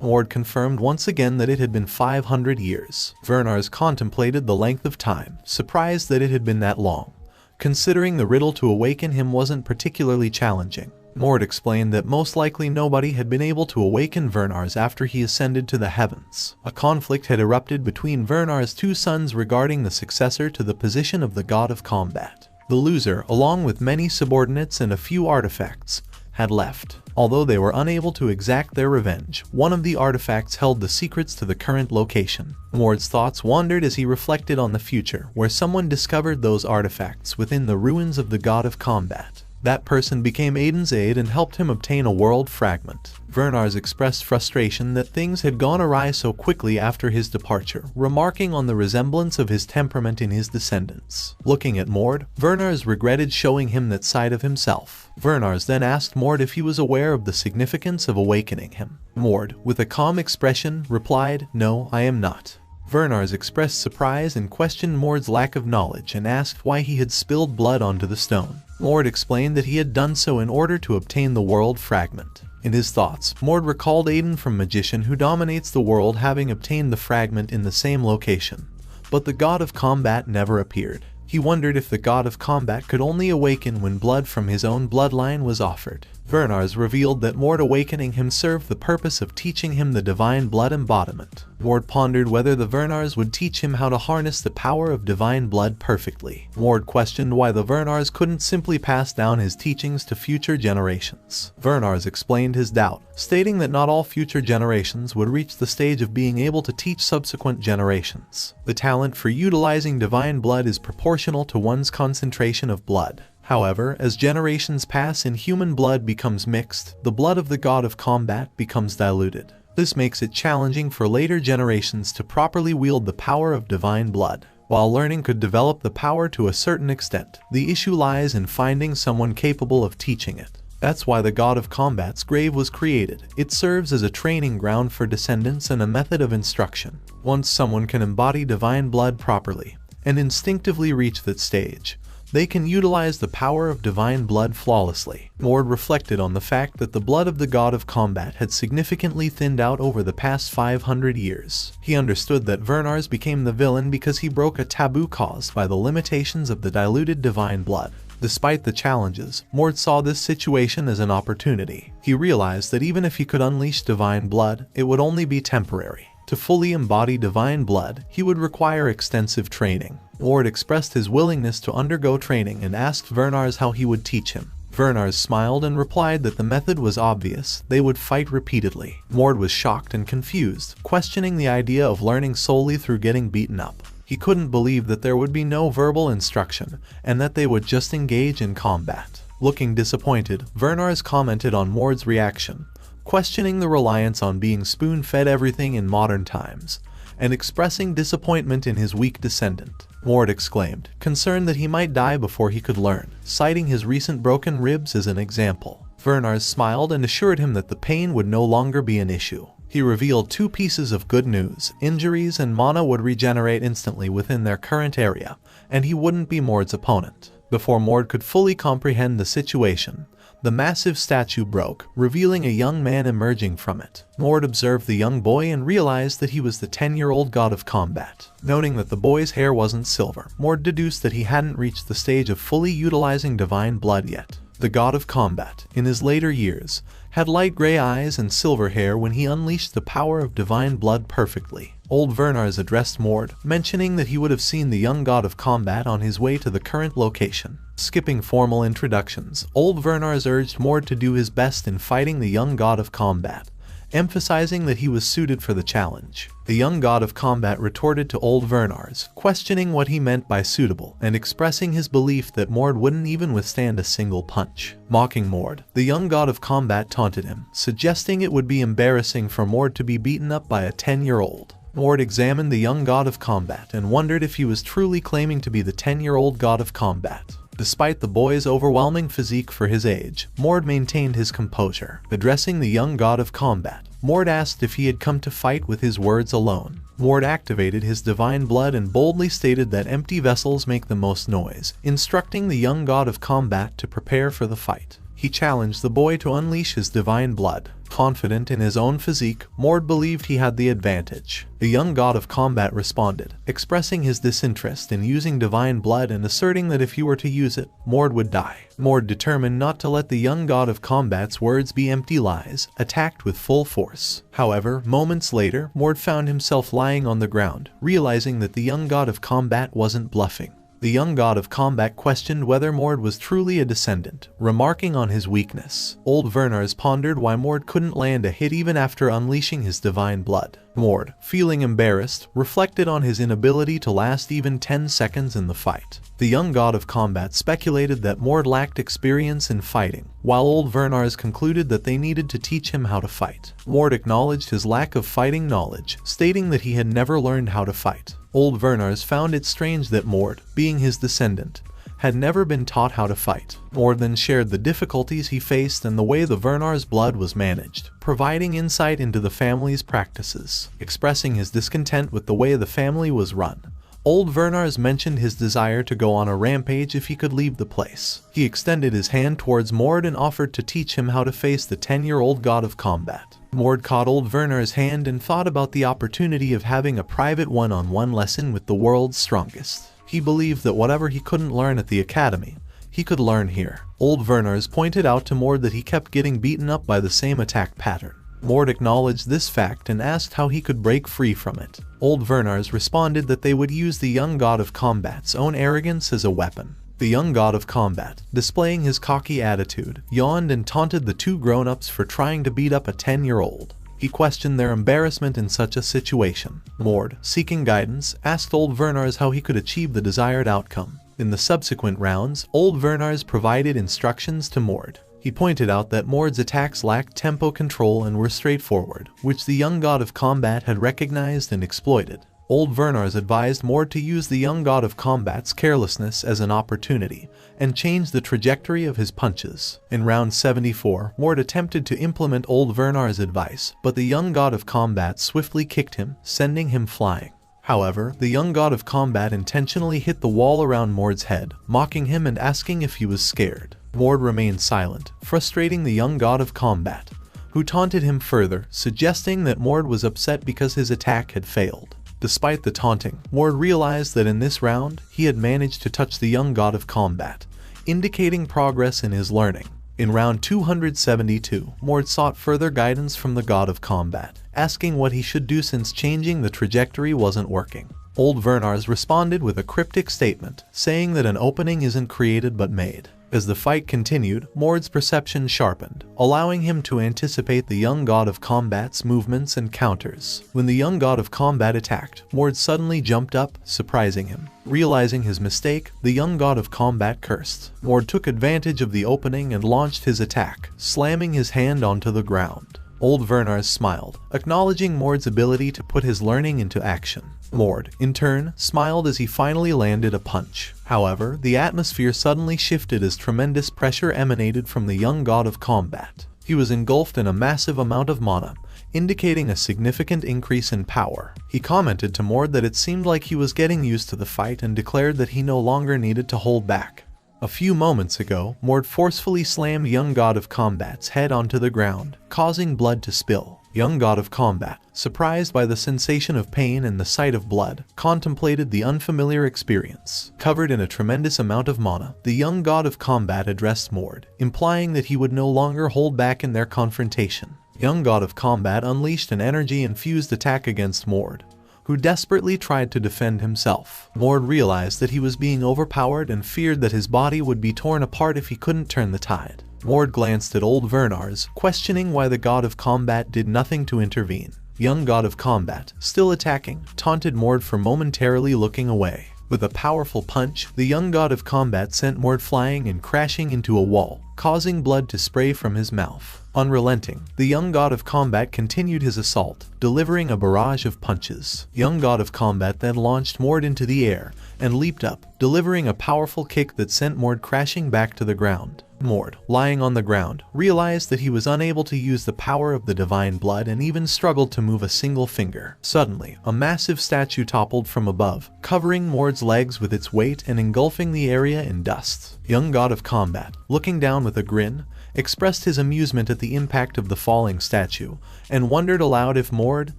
Mord confirmed once again that it had been 500 years. Vernars contemplated the length of time, surprised that it had been that long, considering the riddle to awaken him wasn't particularly challenging. Mord explained that most likely nobody had been able to awaken Vernars after he ascended to the heavens. A conflict had erupted between Vernars' two sons regarding the successor to the position of the god of combat. The loser, along with many subordinates and a few artifacts, had left. Although they were unable to exact their revenge, one of the artifacts held the secrets to the current location. Mord's thoughts wandered as he reflected on the future, where someone discovered those artifacts within the ruins of the god of combat. That person became Aiden's aide and helped him obtain a world fragment. Vernars expressed frustration that things had gone awry so quickly after his departure, remarking on the resemblance of his temperament in his descendants. Looking at Mord, Vernars regretted showing him that side of himself. Vernars then asked Mord if he was aware of the significance of awakening him. Mord, with a calm expression, replied, "No, I am not." Vernars expressed surprise and questioned Mord's lack of knowledge and asked why he had spilled blood onto the stone. Mord explained that he had done so in order to obtain the world fragment. In his thoughts, Mord recalled Aiden from Magician who dominates the world having obtained the fragment in the same location. But the god of combat never appeared. He wondered if the god of combat could only awaken when blood from his own bloodline was offered. Vernars revealed that Mord awakening him served the purpose of teaching him the divine blood embodiment. Mord pondered whether the Vernars would teach him how to harness the power of divine blood perfectly. Mord questioned why the Vernars couldn't simply pass down his teachings to future generations. Vernars explained his doubt, stating that not all future generations would reach the stage of being able to teach subsequent generations. The talent for utilizing divine blood is proportional to one's concentration of blood. However, as generations pass and human blood becomes mixed, the blood of the god of combat becomes diluted. This makes it challenging for later generations to properly wield the power of divine blood. While learning could develop the power to a certain extent, the issue lies in finding someone capable of teaching it. That's why the god of combat's grave was created. It serves as a training ground for descendants and a method of instruction. Once someone can embody divine blood properly and instinctively reach that stage, they can utilize the power of divine blood flawlessly. Mord reflected on the fact that the blood of the god of combat had significantly thinned out over the past 500 years. He understood that Vernars became the villain because he broke a taboo caused by the limitations of the diluted divine blood. Despite the challenges, Mord saw this situation as an opportunity. He realized that even if he could unleash divine blood, it would only be temporary. To fully embody divine blood, he would require extensive training. Mord expressed his willingness to undergo training and asked Vernars how he would teach him. Vernars smiled and replied that the method was obvious. They would fight repeatedly. Mord was shocked and confused, questioning the idea of learning solely through getting beaten up. He couldn't believe that there would be no verbal instruction, and that they would just engage in combat. Looking disappointed, Vernars commented on Mord's reaction, questioning the reliance on being spoon-fed everything in modern times, and expressing disappointment in his weak descendant. Mord exclaimed, concerned that he might die before he could learn, citing his recent broken ribs as an example. Vernars smiled and assured him that the pain would no longer be an issue. He revealed two pieces of good news: injuries and mana would regenerate instantly within their current area, and he wouldn't be Mord's opponent. Before Mord could fully comprehend the situation, the massive statue broke, revealing a young man emerging from it. Mord observed the young boy and realized that he was the 10-year-old god of combat. Noting that the boy's hair wasn't silver, Mord deduced that he hadn't reached the stage of fully utilizing divine blood yet. The god of combat, in his later years, had light gray eyes and silver hair when he unleashed the power of divine blood perfectly. Old Vernars addressed Mord, mentioning that he would have seen the young god of combat on his way to the current location. Skipping formal introductions, Old Vernars urged Mord to do his best in fighting the young god of combat, emphasizing that he was suited for the challenge. The young god of combat retorted to Old Vernars, questioning what he meant by suitable and expressing his belief that Mord wouldn't even withstand a single punch. Mocking Mord, the young god of combat taunted him, suggesting it would be embarrassing for Mord to be beaten up by a 10-year-old. Mord examined the young god of combat and wondered if he was truly claiming to be the 10-year-old god of combat. Despite the boy's overwhelming physique for his age, Mord maintained his composure. Addressing the young god of combat, Mord asked if he had come to fight with his words alone. Mord activated his divine blood and boldly stated that empty vessels make the most noise, instructing the young god of combat to prepare for the fight. He challenged the boy to unleash his divine blood. Confident in his own physique, Mord believed he had the advantage. The young god of combat responded, expressing his disinterest in using divine blood and asserting that if he were to use it, Mord would die. Mord, determined not to let the young god of combat's words be empty lies, attacked with full force. However, moments later, Mord found himself lying on the ground, realizing that the young god of combat wasn't bluffing. The young god of combat questioned whether Mord was truly a descendant, remarking on his weakness. Old Vernars pondered why Mord couldn't land a hit even after unleashing his divine blood. Mord, feeling embarrassed, reflected on his inability to last even 10 seconds in the fight. The young god of combat speculated that Mord lacked experience in fighting, while old Vernars concluded that they needed to teach him how to fight. Mord acknowledged his lack of fighting knowledge, stating that he had never learned how to fight. Old Vernars found it strange that Mord, being his descendant, had never been taught how to fight. Mord then shared the difficulties he faced and the way the Vernars' blood was managed, providing insight into the family's practices. Expressing his discontent with the way the family was run, Old Vernars mentioned his desire to go on a rampage if he could leave the place. He extended his hand towards Mord and offered to teach him how to face the 10-year-old god of combat. Mord caught Old Vernars' hand and thought about the opportunity of having a private one-on-one lesson with the world's strongest. He believed that whatever he couldn't learn at the academy, he could learn here. Old Vernars pointed out to Mord that he kept getting beaten up by the same attack pattern. Mord acknowledged this fact and asked how he could break free from it. Old Vernars responded that they would use the young god of combat's own arrogance as a weapon. The young god of combat, displaying his cocky attitude, yawned and taunted the two grown-ups for trying to beat up a 10-year-old. He questioned their embarrassment in such a situation. Mord, seeking guidance, asked Old Vernars how he could achieve the desired outcome. In the subsequent rounds, Old Vernars provided instructions to Mord. He pointed out that Mord's attacks lacked tempo control and were straightforward, which the young god of combat had recognized and exploited. Old Vernars advised Mord to use the young god of combat's carelessness as an opportunity, and change the trajectory of his punches. In round 74, Mord attempted to implement Old Vernars' advice, but the young god of combat swiftly kicked him, sending him flying. However, the young god of combat intentionally hit the wall around Mord's head, mocking him and asking if he was scared. Mord remained silent, frustrating the young god of combat, who taunted him further, suggesting that Mord was upset because his attack had failed. Despite the taunting, Mord realized that in this round, he had managed to touch the young god of combat, indicating progress in his learning. In round 272, Mord sought further guidance from the god of combat, asking what he should do since changing the trajectory wasn't working. Old Vernars responded with a cryptic statement, saying that an opening isn't created but made. As the fight continued, Mord's perception sharpened, allowing him to anticipate the young god of combat's movements and counters. When the young god of combat attacked, Mord suddenly jumped up, surprising him. Realizing his mistake, the young god of combat cursed. Mord took advantage of the opening and launched his attack, slamming his hand onto the ground. Old Vernars smiled, acknowledging Mord's ability to put his learning into action. Mord, in turn, smiled as he finally landed a punch. However, the atmosphere suddenly shifted as tremendous pressure emanated from the young god of combat. He was engulfed in a massive amount of mana, indicating a significant increase in power. He commented to Mord that it seemed like he was getting used to the fight and declared that he no longer needed to hold back. A few moments ago, Mord forcefully slammed young god of combat's head onto the ground, causing blood to spill. Young god of combat, surprised by the sensation of pain and the sight of blood, contemplated the unfamiliar experience. Covered in a tremendous amount of mana, the young god of combat addressed Mord, implying that he would no longer hold back in their confrontation. Young god of combat unleashed an energy-infused attack against Mord, who desperately tried to defend himself. Mord realized that he was being overpowered and feared that his body would be torn apart if he couldn't turn the tide. Mord glanced at Old Vernars, questioning why the god of combat did nothing to intervene. Young god of combat, still attacking, taunted Mord for momentarily looking away. With a powerful punch, the young god of combat sent Mord flying and crashing into a wall, causing blood to spray from his mouth. Unrelenting, the young god of combat continued his assault, delivering a barrage of punches. Young god of combat then launched Mord into the air and leaped up, delivering a powerful kick that sent Mord crashing back to the ground. Mord, lying on the ground, realized that he was unable to use the power of the divine blood and even struggled to move a single finger. Suddenly, a massive statue toppled from above, covering Mord's legs with its weight and engulfing the area in dust. Young god of combat, looking down with a grin, expressed his amusement at the impact of the falling statue, and wondered aloud if Mord,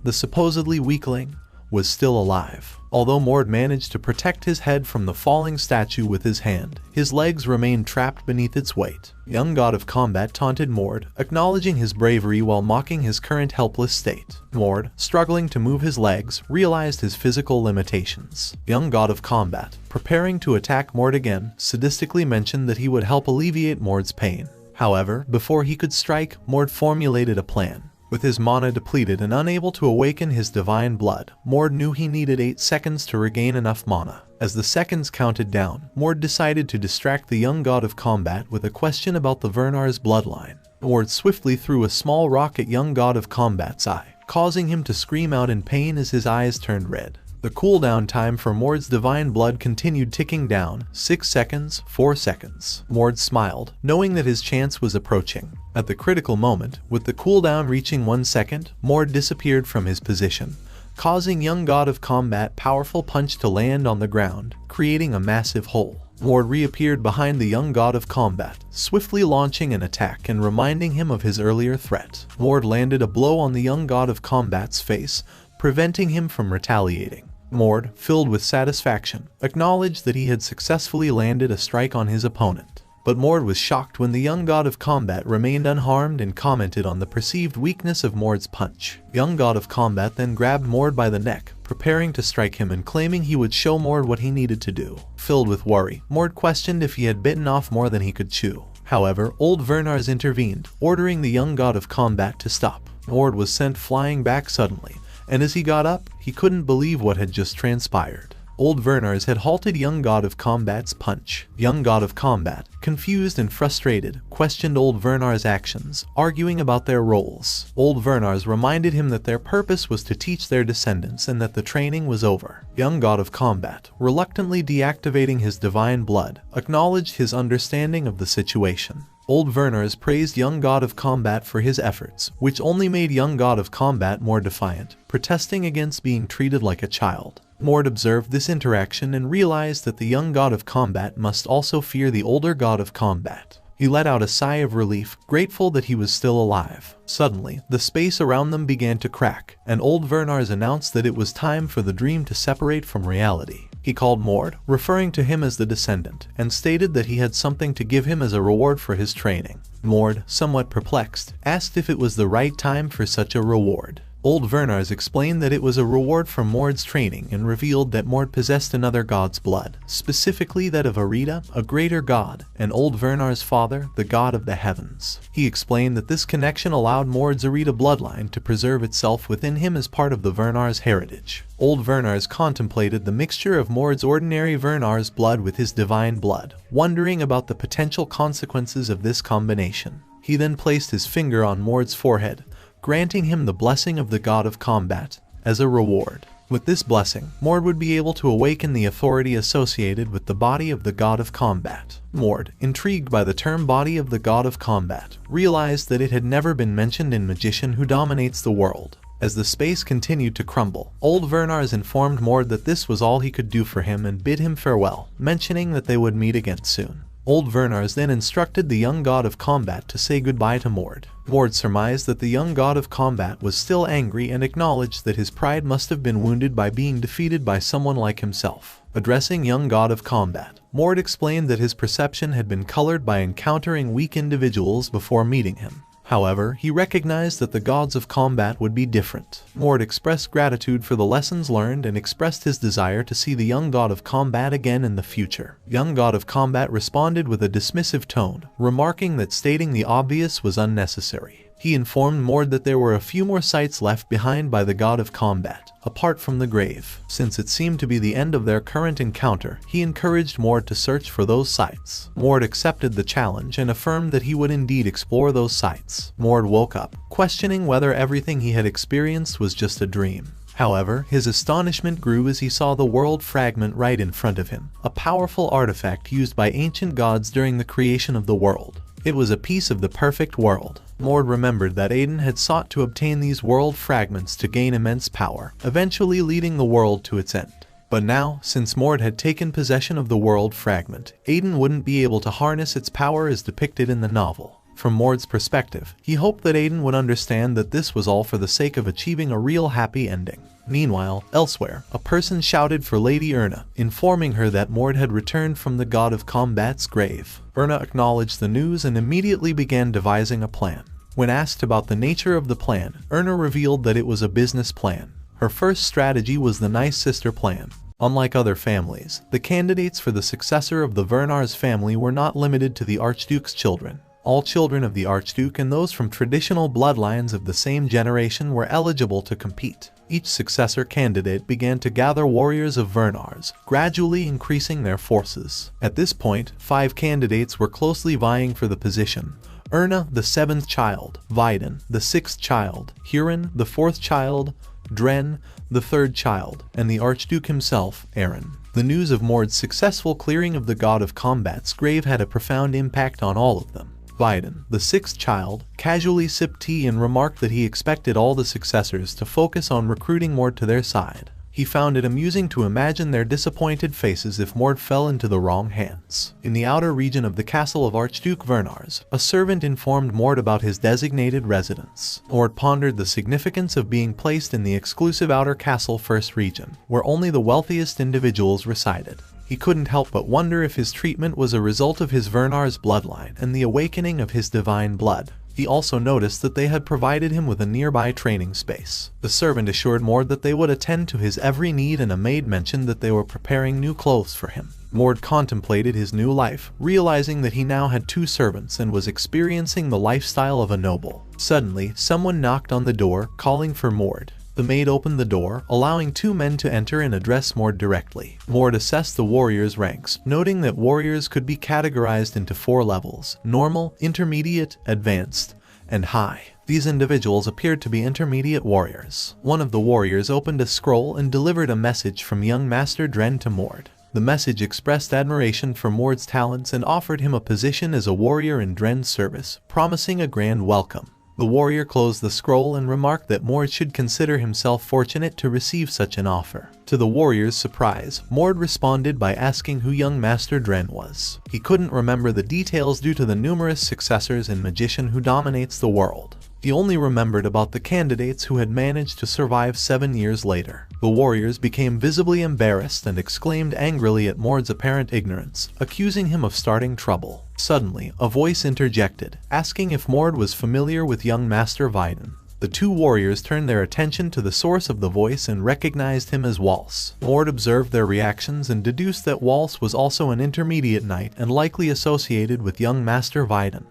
the supposedly weakling, was still alive. Although Mord managed to protect his head from the falling statue with his hand, his legs remained trapped beneath its weight. Young God of Combat taunted Mord, acknowledging his bravery while mocking his current helpless state. Mord, struggling to move his legs, realized his physical limitations. Young God of Combat, preparing to attack Mord again, sadistically mentioned that he would help alleviate Mord's pain. However, before he could strike, Mord formulated a plan. With his mana depleted and unable to awaken his divine blood, Mord knew he needed 8 seconds to regain enough mana. As the seconds counted down, Mord decided to distract the young God of Combat with a question about the Vernar's bloodline. Mord swiftly threw a small rock at young God of Combat's eye, causing him to scream out in pain as his eyes turned red. The cooldown time for Mord's divine blood continued ticking down, 6 seconds, 4 seconds. Mord smiled, knowing that his chance was approaching. At the critical moment, with the cooldown reaching 1 second, Mord disappeared from his position, causing young God of Combat powerful punch to land on the ground, creating a massive hole. Mord reappeared behind the young God of Combat, swiftly launching an attack and reminding him of his earlier threat. Mord landed a blow on the young God of Combat's face, preventing him from retaliating. Mord, filled with satisfaction, acknowledged that he had successfully landed a strike on his opponent. But Mord was shocked when the young God of Combat remained unharmed and commented on the perceived weakness of Mord's punch. Young God of Combat then grabbed Mord by the neck, preparing to strike him and claiming he would show Mord what he needed to do. Filled with worry, Mord questioned if he had bitten off more than he could chew. However, old Vernars intervened, ordering the young God of Combat to stop. Mord was sent flying back suddenly, and as he got up, he couldn't believe what had just transpired. Old Vernars had halted young God of Combat's punch. Young God of Combat, confused and frustrated, questioned old Vernars' actions, arguing about their roles. Old Vernars reminded him that their purpose was to teach their descendants and that the training was over. Young God of Combat, reluctantly deactivating his divine blood, acknowledged his understanding of the situation. Old Vernars praised young God of Combat for his efforts, which only made young God of Combat more defiant, protesting against being treated like a child. Mord observed this interaction and realized that the young God of Combat must also fear the older God of Combat. He let out a sigh of relief, grateful that he was still alive. Suddenly, the space around them began to crack, and old Vernars announced that it was time for the dream to separate from reality. He called Mord, referring to him as the descendant, and stated that he had something to give him as a reward for his training. Mord, somewhat perplexed, asked if it was the right time for such a reward. Old Vernars explained that it was a reward for Mord's training and revealed that Mord possessed another god's blood, specifically that of Arita, a greater god, and old Vernars' father, the god of the heavens. He explained that this connection allowed Mord's Arita bloodline to preserve itself within him as part of the Vernars' heritage. Old Vernars contemplated the mixture of Mord's ordinary Vernars blood with his divine blood, wondering about the potential consequences of this combination. He then placed his finger on Mord's forehead, granting him the blessing of the God of Combat as a reward. With this blessing, Mord would be able to awaken the authority associated with the body of the God of Combat. Mord, intrigued by the term body of the God of Combat, realized that it had never been mentioned in Magician Who Dominates the World. As the space continued to crumble, old Vernars informed Mord that this was all he could do for him and bid him farewell, mentioning that they would meet again soon. Old Vernars then instructed the young God of Combat to say goodbye to Mord. Mord surmised that the young God of Combat was still angry and acknowledged that his pride must have been wounded by being defeated by someone like himself. Addressing young God of Combat, Mord explained that his perception had been colored by encountering weak individuals before meeting him. However, he recognized that the gods of combat would be different. Mord expressed gratitude for the lessons learned and expressed his desire to see the young god of combat again in the future. Young god of combat responded with a dismissive tone, remarking that stating the obvious was unnecessary. He informed Mord that there were a few more sites left behind by the god of combat, apart from the grave. Since it seemed to be the end of their current encounter, he encouraged Mord to search for those sites. Mord accepted the challenge and affirmed that he would indeed explore those sites. Mord woke up, questioning whether everything he had experienced was just a dream. However, his astonishment grew as he saw the world fragment right in front of him, a powerful artifact used by ancient gods during the creation of the world. It was a piece of the perfect world. Mord remembered that Aiden had sought to obtain these world fragments to gain immense power, eventually leading the world to its end. But now, since Mord had taken possession of the world fragment, Aiden wouldn't be able to harness its power as depicted in the novel. From Mord's perspective, he hoped that Aiden would understand that this was all for the sake of achieving a real happy ending. Meanwhile, elsewhere, a person shouted for Lady Erna, informing her that Mord had returned from the god of combat's grave. Erna acknowledged the news and immediately began devising a plan. When asked about the nature of the plan, Erna revealed that it was a business plan. Her first strategy was the nice sister plan. Unlike other families, the candidates for the successor of the Vernars family were not limited to the Archduke's children. All children of the Archduke and those from traditional bloodlines of the same generation were eligible to compete. Each successor candidate began to gather warriors of Vernars, gradually increasing their forces. At this point, 5 candidates were closely vying for the position. Erna, the 7th child, Vidin, the 6th child, Hurin, the 4th child, Dren, the 3rd child, and the Archduke himself, Aaron. The news of Mord's successful clearing of the god of combat's grave had a profound impact on all of them. Vidin, the 6th child, casually sipped tea and remarked that he expected all the successors to focus on recruiting Mord to their side. He found it amusing to imagine their disappointed faces if Mord fell into the wrong hands. In the outer region of the castle of Archduke Vernars, a servant informed Mord about his designated residence. Mord pondered the significance of being placed in the exclusive outer castle first region, where only the wealthiest individuals resided. He couldn't help but wonder if his treatment was a result of his Vernars bloodline and the awakening of his divine blood. He also noticed that they had provided him with a nearby training space. The servant assured Mord that they would attend to his every need, and a maid mentioned that they were preparing new clothes for him. Mord contemplated his new life, realizing that he now had 2 servants and was experiencing the lifestyle of a noble. Suddenly, someone knocked on the door, calling for Mord. The maid opened the door, allowing 2 men to enter and address Mord directly. Mord assessed the warriors' ranks, noting that warriors could be categorized into 4 levels: normal, intermediate, advanced, and high. These individuals appeared to be intermediate warriors. One of the warriors opened a scroll and delivered a message from young Master Dren to Mord. The message expressed admiration for Mord's talents and offered him a position as a warrior in Dren's service, promising a grand welcome. The warrior closed the scroll and remarked that Mord should consider himself fortunate to receive such an offer. To the warrior's surprise, Mord responded by asking who young Master Dren was. He couldn't remember the details due to the numerous successors and magician who dominates the world. He only remembered about the candidates who had managed to survive 7 years later. The warriors became visibly embarrassed and exclaimed angrily at Mord's apparent ignorance, accusing him of starting trouble. Suddenly, a voice interjected, asking if Mord was familiar with young Master Vidin. The 2 warriors turned their attention to the source of the voice and recognized him as Waltz. Mord observed their reactions and deduced that Waltz was also an intermediate knight and likely associated with young Master Vidin,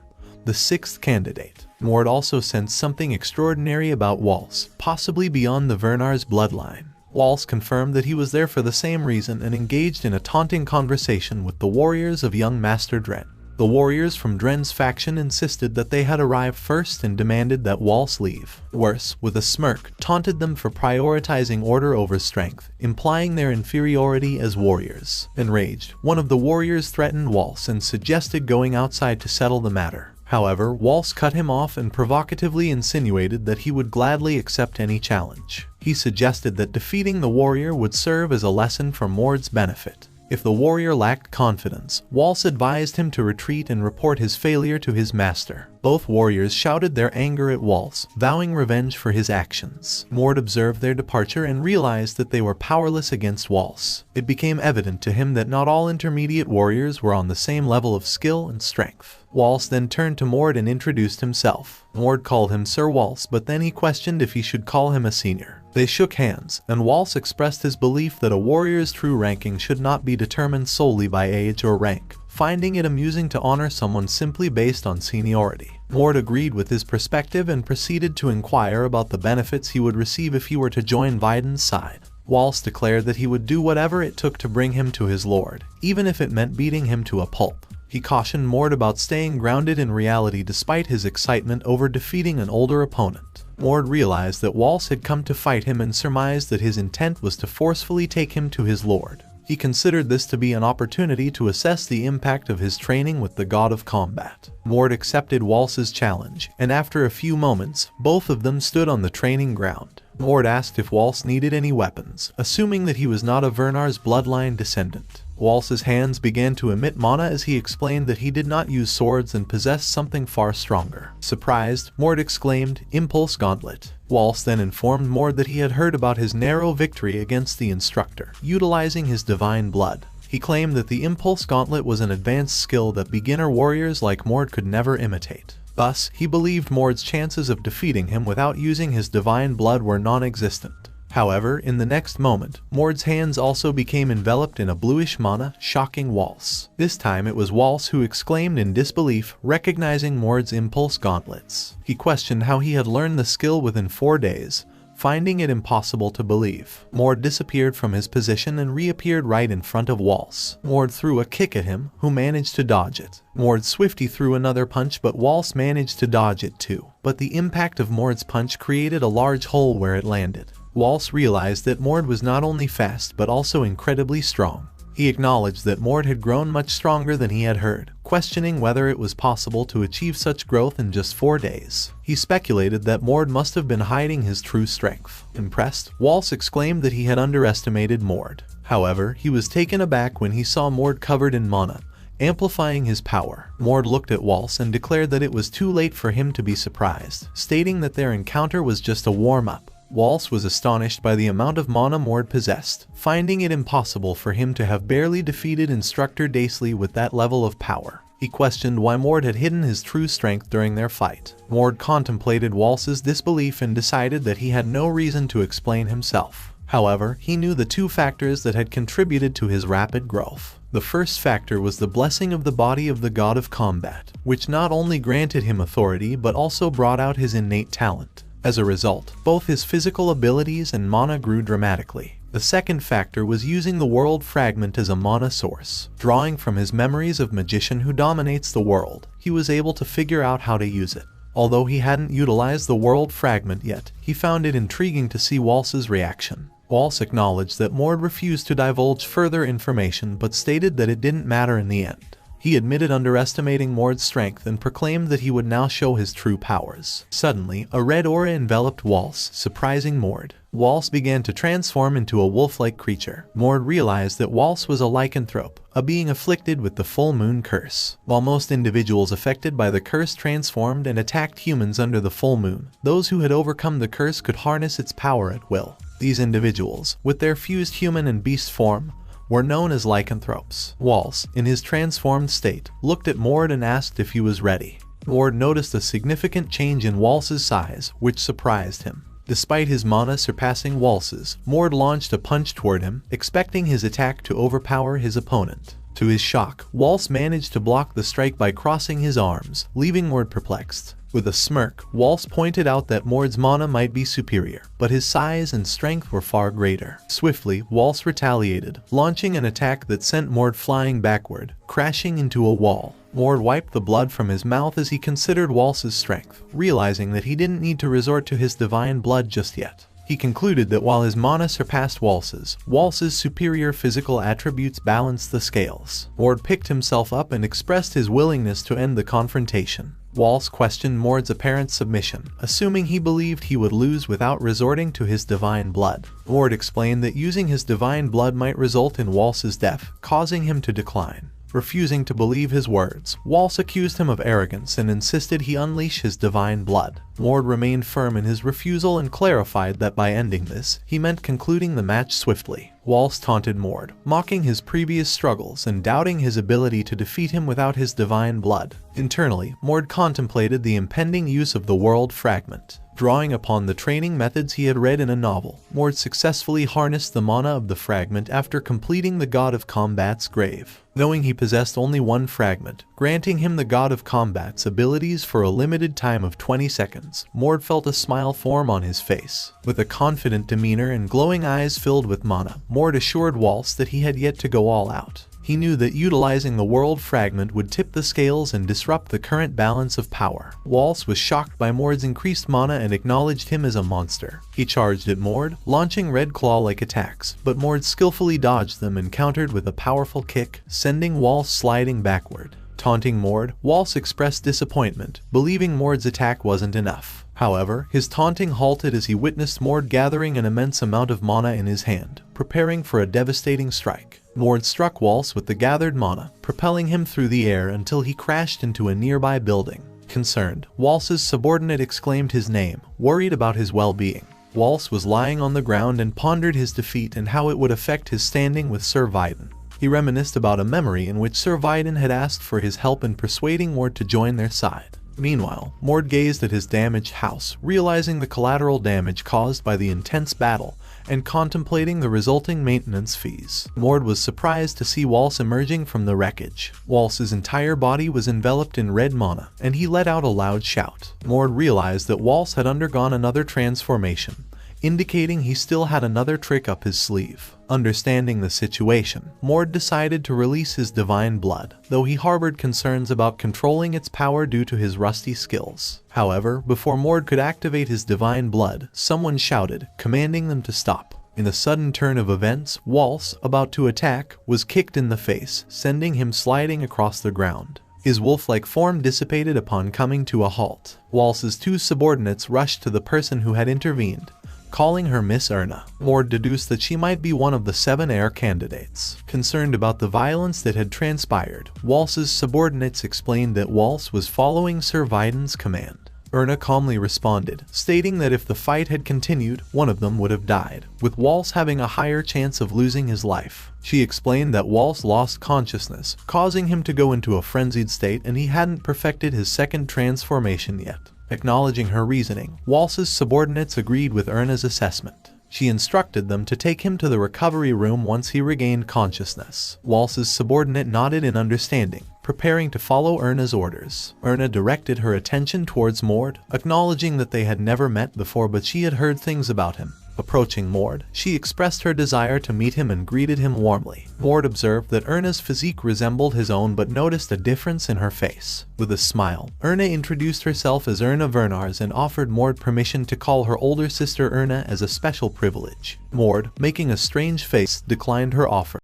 the 6th candidate. Mord also sensed something extraordinary about Waltz, possibly beyond the Vernars bloodline. Waltz confirmed that he was there for the same reason and engaged in a taunting conversation with the warriors of young Master Dren. The warriors from Dren's faction insisted that they had arrived first and demanded that Waltz leave. Worse, with a smirk, taunted them for prioritizing order over strength, implying their inferiority as warriors. Enraged, one of the warriors threatened Waltz and suggested going outside to settle the matter. However, Waltz cut him off and provocatively insinuated that he would gladly accept any challenge. He suggested that defeating the warrior would serve as a lesson for Mord's benefit. If the warrior lacked confidence, Waltz advised him to retreat and report his failure to his master. Both warriors shouted their anger at Waltz, vowing revenge for his actions. Mord observed their departure and realized that they were powerless against Waltz. It became evident to him that not all intermediate warriors were on the same level of skill and strength. Waltz then turned to Mord and introduced himself. Mord called him Sir Waltz, but then he questioned if he should call him a senior. They shook hands, and Waltz expressed his belief that a warrior's true ranking should not be determined solely by age or rank, finding it amusing to honor someone simply based on seniority. Mord agreed with his perspective and proceeded to inquire about the benefits he would receive if he were to join Vidin's side. Waltz declared that he would do whatever it took to bring him to his lord, even if it meant beating him to a pulp. He cautioned Mord about staying grounded in reality despite his excitement over defeating an older opponent. Mord realized that Waltz had come to fight him and surmised that his intent was to forcefully take him to his lord. He considered this to be an opportunity to assess the impact of his training with the god of combat. Mord accepted Waltz's challenge, and after a few moments, both of them stood on the training ground. Mord asked if Waltz needed any weapons, assuming that he was not a Vernars bloodline descendant. Waltz's hands began to emit mana as he explained that he did not use swords and possessed something far stronger. Surprised, Mord exclaimed, "Impulse Gauntlet." Waltz then informed Mord that he had heard about his narrow victory against the instructor, utilizing his divine blood. He claimed that the Impulse Gauntlet was an advanced skill that beginner warriors like Mord could never imitate. Thus, he believed Mord's chances of defeating him without using his divine blood were non-existent. However, in the next moment, Mord's hands also became enveloped in a bluish mana, shocking Waltz. This time it was Waltz who exclaimed in disbelief, recognizing Mord's impulse gauntlets. He questioned how he had learned the skill within 4 days, finding it impossible to believe. Mord disappeared from his position and reappeared right in front of Waltz. Mord threw a kick at him, who managed to dodge it. Mord swiftly threw another punch, but Waltz managed to dodge it too. But the impact of Mord's punch created a large hole where it landed. Waltz realized that Mord was not only fast but also incredibly strong. He acknowledged that Mord had grown much stronger than he had heard, questioning whether it was possible to achieve such growth in just 4 days. He speculated that Mord must have been hiding his true strength. Impressed, Waltz exclaimed that he had underestimated Mord. However, he was taken aback when he saw Mord covered in mana, amplifying his power. Mord looked at Waltz and declared that it was too late for him to be surprised, stating that their encounter was just a warm-up. Waltz was astonished by the amount of mana Mord possessed, finding it impossible for him to have barely defeated Instructor Daisley with that level of power. He questioned why Mord had hidden his true strength during their fight. Mord contemplated Waltz's disbelief and decided that he had no reason to explain himself. However, he knew the 2 factors that had contributed to his rapid growth. The first factor was the blessing of the body of the god of combat, which not only granted him authority but also brought out his innate talent. As a result, both his physical abilities and mana grew dramatically. The second factor was using the world fragment as a mana source. Drawing from his memories of magician who dominates the world, he was able to figure out how to use it. Although he hadn't utilized the world fragment yet, he found it intriguing to see Waltz's reaction. Waltz acknowledged that Mord refused to divulge further information but stated that it didn't matter in the end. He admitted underestimating Mord's strength and proclaimed that he would now show his true powers. Suddenly, a red aura enveloped Waltz, surprising Mord. Waltz began to transform into a wolf-like creature. Mord realized that Waltz was a lycanthrope, a being afflicted with the full moon curse. While most individuals affected by the curse transformed and attacked humans under the full moon, those who had overcome the curse could harness its power at will. These individuals, with their fused human and beast form, were known as lycanthropes. Waltz, in his transformed state, looked at Mord and asked if he was ready. Mord noticed a significant change in Waltz's size, which surprised him. Despite his mana surpassing Waltz's, Mord launched a punch toward him, expecting his attack to overpower his opponent. To his shock, Waltz managed to block the strike by crossing his arms, leaving Mord perplexed. With a smirk, Waltz pointed out that Mord's mana might be superior, but his size and strength were far greater. Swiftly, Waltz retaliated, launching an attack that sent Mord flying backward, crashing into a wall. Mord wiped the blood from his mouth as he considered Waltz's strength, realizing that he didn't need to resort to his divine blood just yet. He concluded that while his mana surpassed Waltz's superior physical attributes balanced the scales. Mord picked himself up and expressed his willingness to end the confrontation. Waltz questioned Mord's apparent submission, assuming he believed he would lose without resorting to his divine blood. Mord explained that using his divine blood might result in Waltz's death, causing him to decline. Refusing to believe his words, Waltz accused him of arrogance and insisted he unleash his divine blood. Mord remained firm in his refusal and clarified that by ending this, he meant concluding the match swiftly. Waltz taunted Mord, mocking his previous struggles and doubting his ability to defeat him without his divine blood. Internally, Mord contemplated the impending use of the world fragment. Drawing upon the training methods he had read in a novel, Mord successfully harnessed the mana of the fragment after completing the God of Combat's grave. Knowing he possessed only one fragment, granting him the God of Combat's abilities for a limited time of 20 seconds, Mord felt a smile form on his face. With a confident demeanor and glowing eyes filled with mana, Mord assured Waltz that he had yet to go all out. He knew that utilizing the world fragment would tip the scales and disrupt the current balance of power. Waltz was shocked by Mord's increased mana and acknowledged him as a monster. He charged at Mord, launching red claw-like attacks, but Mord skillfully dodged them and countered with a powerful kick, sending Waltz sliding backward. Taunting Mord, Waltz expressed disappointment, believing Mord's attack wasn't enough. However, his taunting halted as he witnessed Mord gathering an immense amount of mana in his hand, preparing for a devastating strike. Mord struck Waltz with the gathered mana, propelling him through the air until he crashed into a nearby building. Concerned, Waltz's subordinate exclaimed his name, worried about his well-being. Waltz was lying on the ground and pondered his defeat and how it would affect his standing with Sir Vidin. He reminisced about a memory in which Sir Vidin had asked for his help in persuading Mord to join their side. Meanwhile, Mord gazed at his damaged house, realizing the collateral damage caused by the intense battle, and contemplating the resulting maintenance fees. Mord was surprised to see Waltz emerging from the wreckage. Waltz's entire body was enveloped in red mana, and he let out a loud shout. Mord realized that Waltz had undergone another transformation, indicating he still had another trick up his sleeve. Understanding the situation, Mord decided to release his divine blood, though he harbored concerns about controlling its power due to his rusty skills. However, before Mord could activate his divine blood, someone shouted, commanding them to stop. In a sudden turn of events, Waltz, about to attack, was kicked in the face, sending him sliding across the ground. His wolf-like form dissipated upon coming to a halt. Waltz's two subordinates rushed to the person who had intervened, calling her Miss Erna. Mord deduced that she might be one of the 7 heir candidates. Concerned about the violence that had transpired, Waltz's subordinates explained that Waltz was following Sir Vidin's command. Erna calmly responded, stating that if the fight had continued, one of them would have died, with Waltz having a higher chance of losing his life. She explained that Waltz lost consciousness, causing him to go into a frenzied state, and he hadn't perfected his second transformation yet. Acknowledging her reasoning, Waltz's subordinates agreed with Erna's assessment. She instructed them to take him to the recovery room once he regained consciousness. Waltz's subordinate nodded in understanding, preparing to follow Erna's orders. Erna directed her attention towards Mord, acknowledging that they had never met before but she had heard things about him. Approaching Mord, she expressed her desire to meet him and greeted him warmly. Mord observed that Erna's physique resembled his own but noticed a difference in her face. With a smile, Erna introduced herself as Erna Vernars and offered Mord permission to call her older sister Erna as a special privilege. Mord, making a strange face, declined her offer.